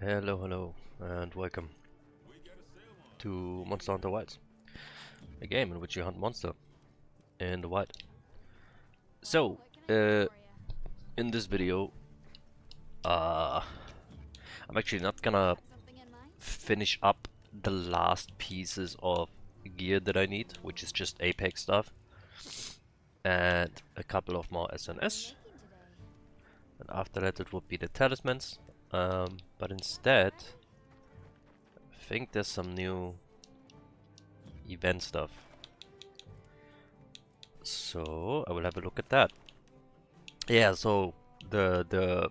Hello, and welcome to Monster Hunter Wilds, a game in which you hunt monster in the wild. So, in this video, I'm actually not gonna finish up the last pieces of gear that I need, which is just Apex stuff, and a couple of more SNS. And after that, it would be the talismans. But instead, I think there's some new event stuff. So I will have a look at that. Yeah, so the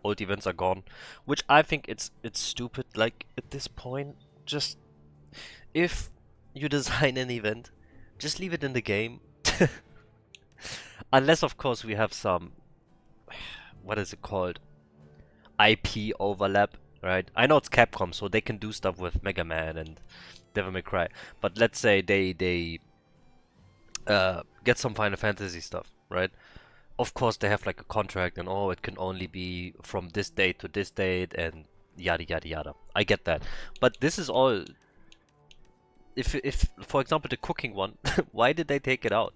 old events are gone, which I think it's stupid. Like at this point, just if you design an event, just leave it in the game. Unless of course we have some, what is it called, IP overlap, right? I know it's Capcom, so they can do stuff with Mega Man and Devil May Cry, but let's say they get some Final Fantasy stuff, right? Of course they have like a contract and oh, it can only be from this date to this date and yada yada yada. I get that, but this is all. If for example the cooking one, why did they take it out?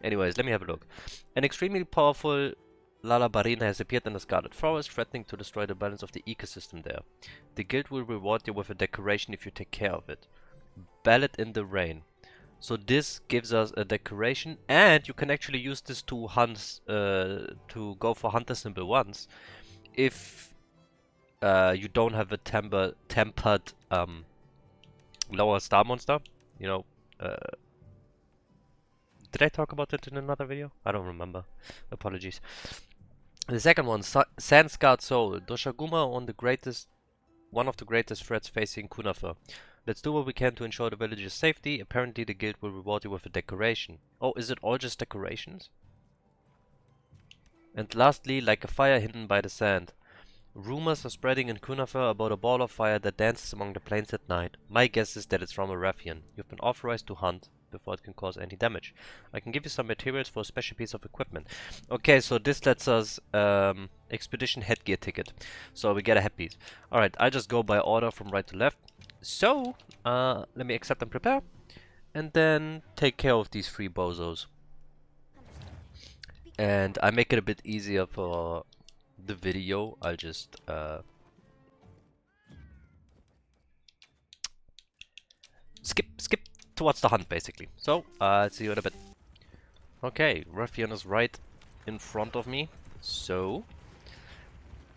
Anyways, let me have a look. An extremely powerful Lala Barina has appeared in the Scarlet Forest, threatening to destroy the balance of the ecosystem there. The guild will reward you with a decoration if you take care of it. Ballad in the Rain. So this gives us a decoration, and you can actually use this to hunt, to go for hunter symbol once, if you don't have a tempered lower star monster. You know, did I talk about it in another video? I don't remember. Apologies. The second one, Sand Scarred Soul. Doshaguma one of the greatest threats facing Kunafer. Let's do what we can to ensure the village's safety. Apparently the guild will reward you with a decoration. Oh, is it all just decorations? And lastly, like a fire hidden by the sand. Rumors are spreading in Kunafer about a ball of fire that dances among the plains at night. My guess is that it's from a Rathian. You've been authorized to hunt before it can cause any damage. I can give you some materials for a special piece of equipment. Okay, so this lets us expedition headgear ticket. So we get a headpiece. Alright, I just go by order from right to left. So, let me accept and prepare. And then take care of these three bozos. And I make it a bit easier for the video. I'll just skip towards the hunt basically. So I'll see you in a bit. Okay, Rathian is right in front of me, so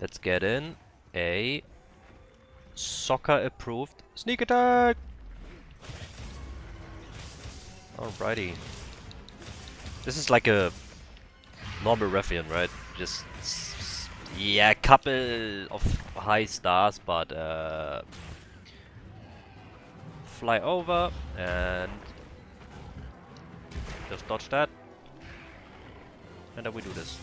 let's get in a soccer approved sneak attack. Alrighty, this is like a normal Rathian, right? Just yeah, a couple of high stars, but fly over and just dodge that, and then we do this.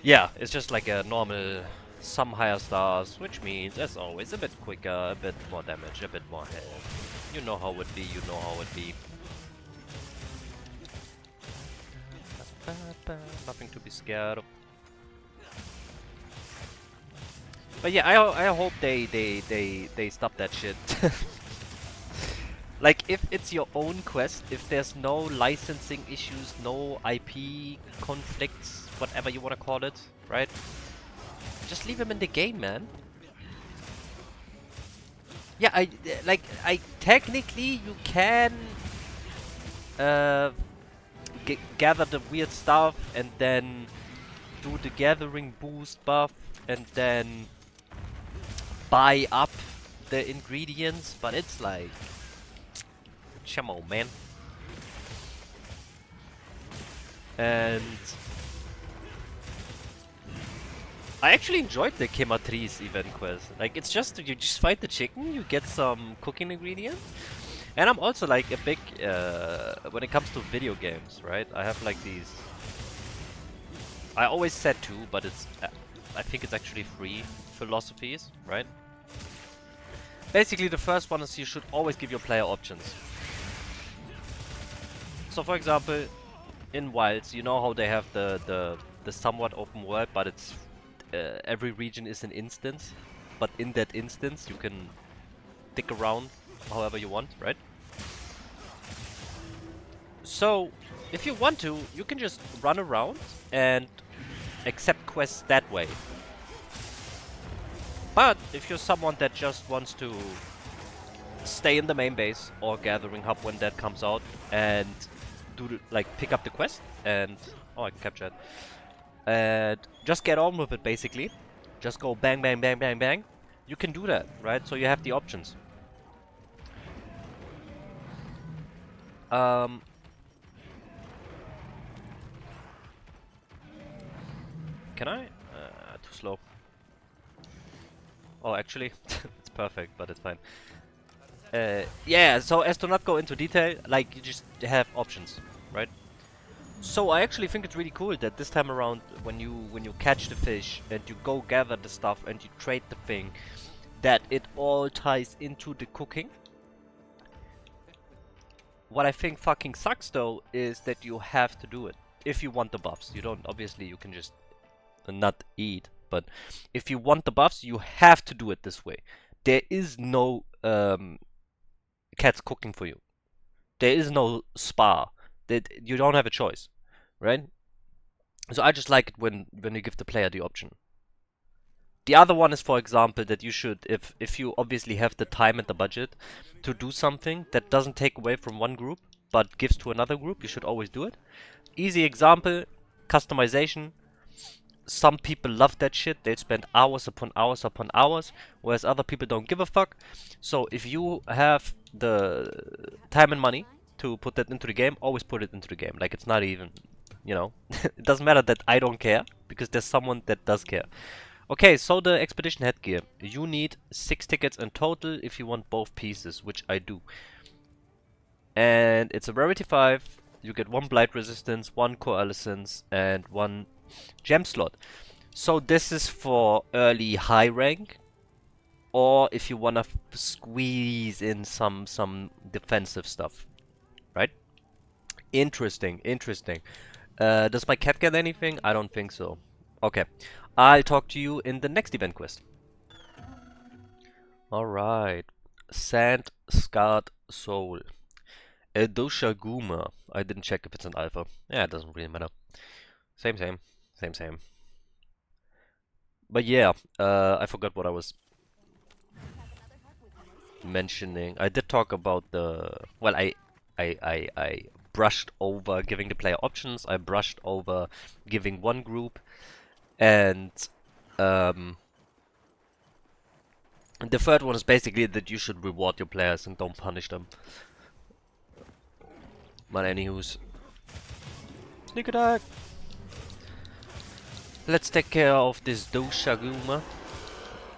Yeah, it's just like a normal, some higher stars, which means, as always, a bit quicker, a bit more damage, a bit more health. You know how it be, you know how it be. Nothing to be scared of. But yeah, I hope they stop that shit. Like, if it's your own quest, if there's no licensing issues, no IP conflicts, whatever you want to call it, right? Just leave him in the game, man. Yeah, I technically you can gather the weird stuff and then do the gathering boost buff and then buy up the ingredients, but it's like, come on, man. And I actually enjoyed the Kematrice event quest. Like, it's just, you just fight the chicken, you get some cooking ingredients. And I'm also like a big, when it comes to video games, right? I have like these, I always said two, but it's, I think it's actually three philosophies, right? Basically, the first one is you should always give your player options. So for example, in Wilds, you know how they have the somewhat open world, but it's every region is an instance, but in that instance you can stick around however you want, right? So, if you want to, you can just run around and accept quests that way. But if you're someone that just wants to stay in the main base or gathering hub when that comes out and pick up the quest and I can capture it and just get on with it, basically just go bang bang bang bang bang, you can do that, right? So you have the options. Can I? Too slow. Oh, actually, it's perfect, but it's fine. Yeah, so as to not go into detail, like, you just have options, right? So I actually think it's really cool that this time around, when you catch the fish and you go gather the stuff and you trade the thing, that it all ties into the cooking. What I think fucking sucks though is that you have to do it if you want the buffs. You don't, obviously you can just not eat, but if you want the buffs, you have to do it this way. There is no cats cooking for you. There is no spa. That you don't have a choice, right? So I just like it when you give the player the option. The other one is, for example, that you should, if you obviously have the time and the budget to do something that doesn't take away from one group but gives to another group, you should always do it. Easy example, customization. Some people love that shit. They spend hours upon hours upon hours, whereas other people don't give a fuck. So if you have the time and money to put that into the game, always put it into the game. Like, it's not even, you know, it doesn't matter that I don't care, because there's someone that does care. Okay, so the expedition headgear. You need 6 tickets in total if you want both pieces, which I do. And it's a rarity 5. You get 1 blight resistance, 1 coalescence, and 1 gem slot. So this is for early high rank, or if you wanna squeeze in some defensive stuff, right? Interesting, interesting. Does my cat get anything? I don't think so. Okay, I'll talk to you in the next event quest. Alright, Sand Scarred Soul. A Doshaguma. I didn't check if it's an alpha. Yeah, it doesn't really matter. Same. But yeah, I forgot what I was mentioning. I did talk about the... Well, I brushed over giving the player options. I brushed over giving one group. And the third one is basically that you should reward your players and don't punish them. But anywho's... Sneak attack! Let's take care of this Doshaguma.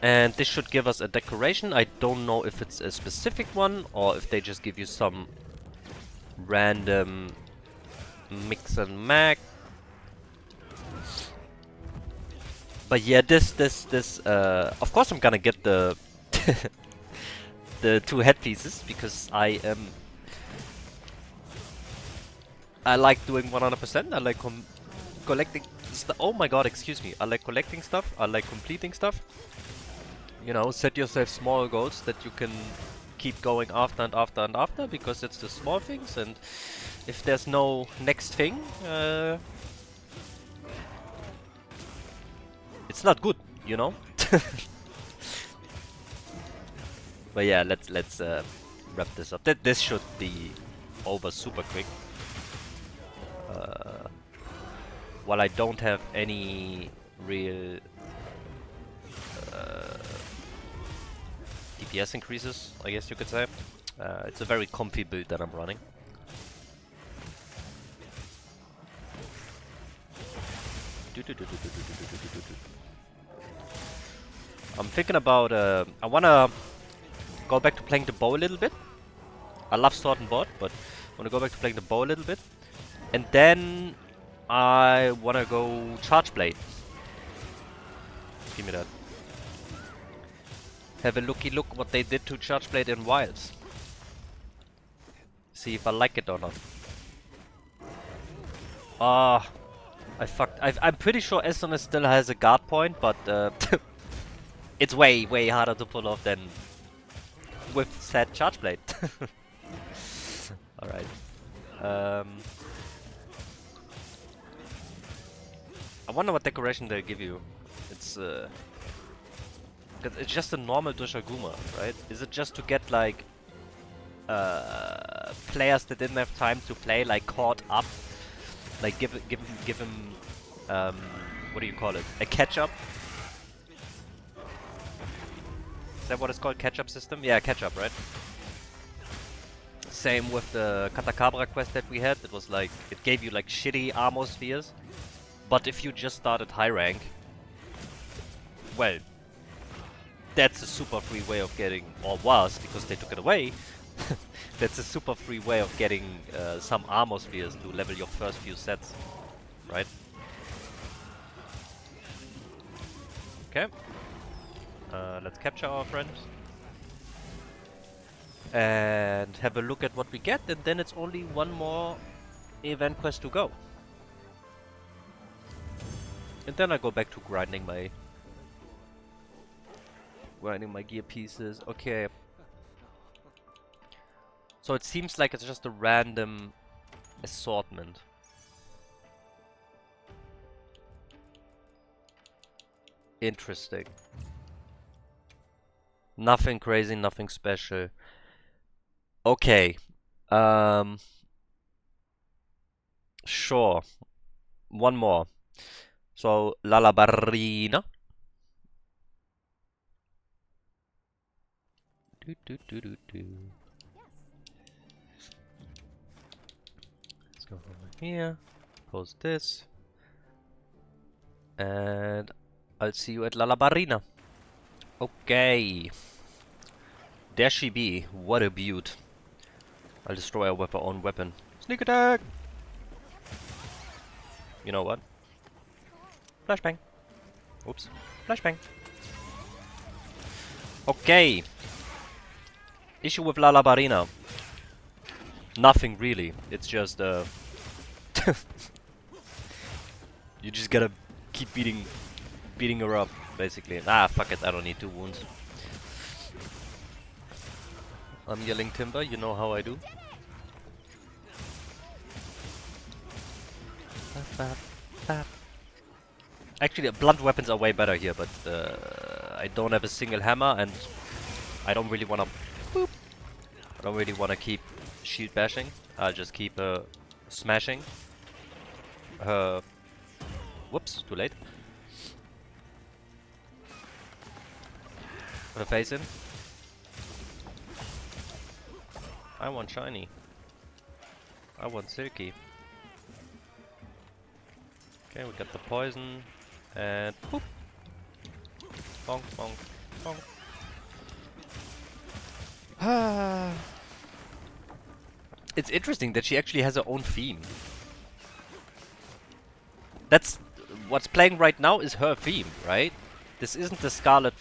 And this should give us a decoration. I don't know if it's a specific one or if they just give you some random mix and match. But yeah, this of course I'm gonna get the the 2 headpieces, because I like doing 100%. I like collecting stuff. Oh my god, excuse me. I like collecting stuff. I like completing stuff. You know, set yourself small goals that you can keep going after and after and after, because it's the small things, and if there's no next thing, it's not good, you know. But yeah, let's wrap this up. This should be over super quick. While I don't have any real DPS increases, I guess you could say. It's a very comfy build that I'm running. I'm thinking about, I wanna go back to playing the bow a little bit. I love sword and board, but I wanna go back to playing the bow a little bit. And then I wanna go charge blade. Give me that. Have a looky look what they did to charge blade in Wilds. See if I like it or not. I fucked. I'm pretty sure Eston still has a guard point, but it's way, way harder to pull off than with said charge blade. Alright. I wonder what decoration they'll give you. It's 'cause it's just a normal Doshaguma, right? Is it just to get like players that didn't have time to play like caught up? Like give him what do you call it? A catch up? Is that what it's called? Catch up system? Yeah, catch up, right? Same with the Katakabra quest that we had. It was like it gave you like shitty armor spheres. But if you just started high rank, well, that's a super free way of getting, or was, because they took it away, that's a super free way of getting some armor spheres to level your first few sets, right? Okay. Let's capture our friend. And have a look at what we get, and then it's only one more event quest to go. And then I go back to grinding my gear pieces. Okay. So it seems like it's just a random assortment. Interesting. Nothing crazy, nothing special. Okay. Sure. One more. So, Lala Barina. Let's go over here. Post this. And I'll see you at Lala Barina. Okay. There she be. What a beaut. I'll destroy her with her own weapon. Sneak attack! You know what? Flashbang. Oops. Flashbang. Okay. Issue with Lala Barina. Nothing really. It's just you just gotta keep beating her up, basically. Ah, fuck it. I don't need 2 wounds. I'm yelling timber. You know how I do. Actually, blunt weapons are way better here, but I don't have a single hammer, and I don't really wanna. Boop. I don't really wanna keep shield bashing. I'll just keep smashing. Whoops, too late. Put a face in. I want shiny. I want silky. Okay, we got the poison. And boop. Bonk, bonk, bonk. It's interesting that she actually has her own theme. That's what's playing right now is her theme, right? This isn't the Scarlet.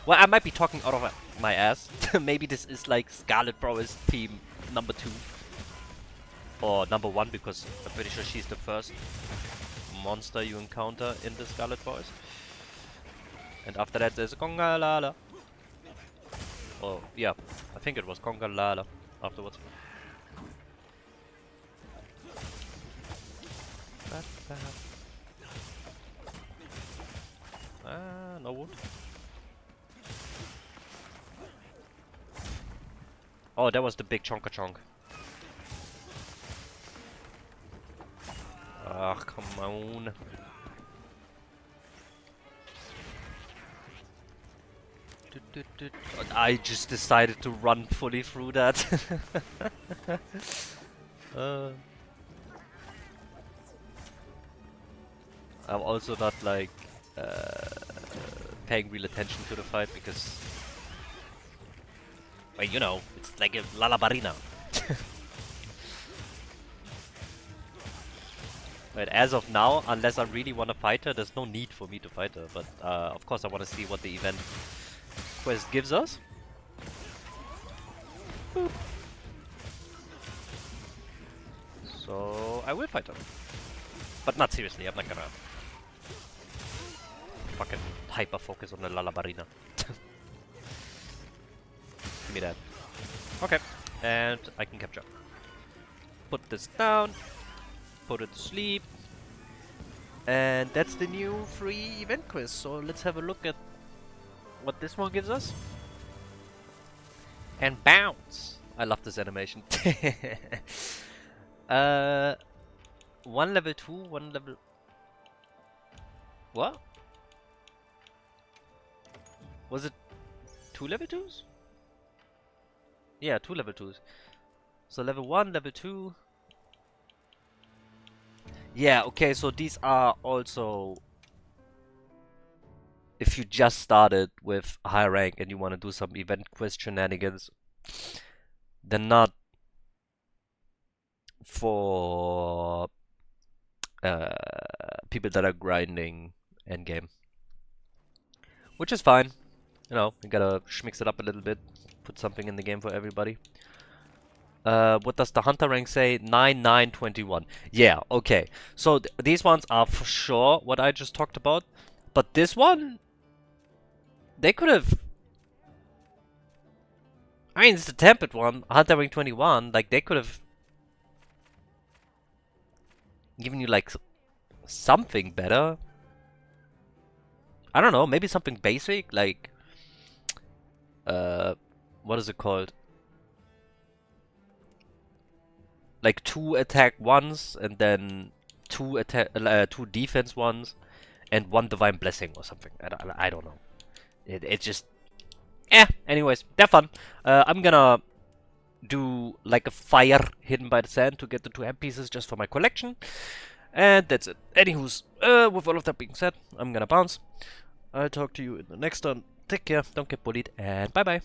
Well, I might be talking out of my ass. Maybe this is like Scarlet Forest theme number 2. Or number 1, because I'm pretty sure she's the first monster you encounter in the Scarlet Forest. And after that there's a Conga Lala. Oh, yeah. I think it was Conga Lala afterwards. Ah, no wood. Oh, that was the big chonka chonk. Ah, come on. I just decided to run fully through that. I'm also not like paying real attention to the fight because, well, you know, it's like a Lala Barina. Right, as of now, unless I really want to fight her, there's no need for me to fight her. But of course, I want to see what the event quest gives us. Boop. So I will fight her. But not seriously, I'm not gonna fucking hyper focus on the Lala Barina. Give me that. Okay, and I can capture. Put this down, put it to sleep, and that's the new free event quiz. So let's have a look at what this one gives us. And bounce! I love this animation. One level 2, one level... What? Was it 2 level 2s? Yeah, 2 level 2s. So level 1, level 2... Yeah, okay, so these are also... If you just started with high rank and you want to do some event quiz shenanigans, they're not for people that are grinding endgame. Which is fine. You know, you gotta mix it up a little bit, put something in the game for everybody. What does the hunter rank say? 9, 9, 21. Yeah, okay. So these ones are for sure what I just talked about. But this one, they could have... I mean, it's the tempered one, hunter rank 21. Like, they could have given you, like, something better. I don't know, maybe something basic, like... what is it called? Like 2 attack ones, and then 2 attack, 2 defense ones, and 1 divine blessing or something. I don't know. It just, anyways, they're fun. I'm gonna do like a fire hidden by the sand to get the 2 hand pieces just for my collection, and that's it. Anywho's, with all of that being said, I'm gonna bounce. I'll talk to you in the next one. Take care, don't get bullied, and bye bye.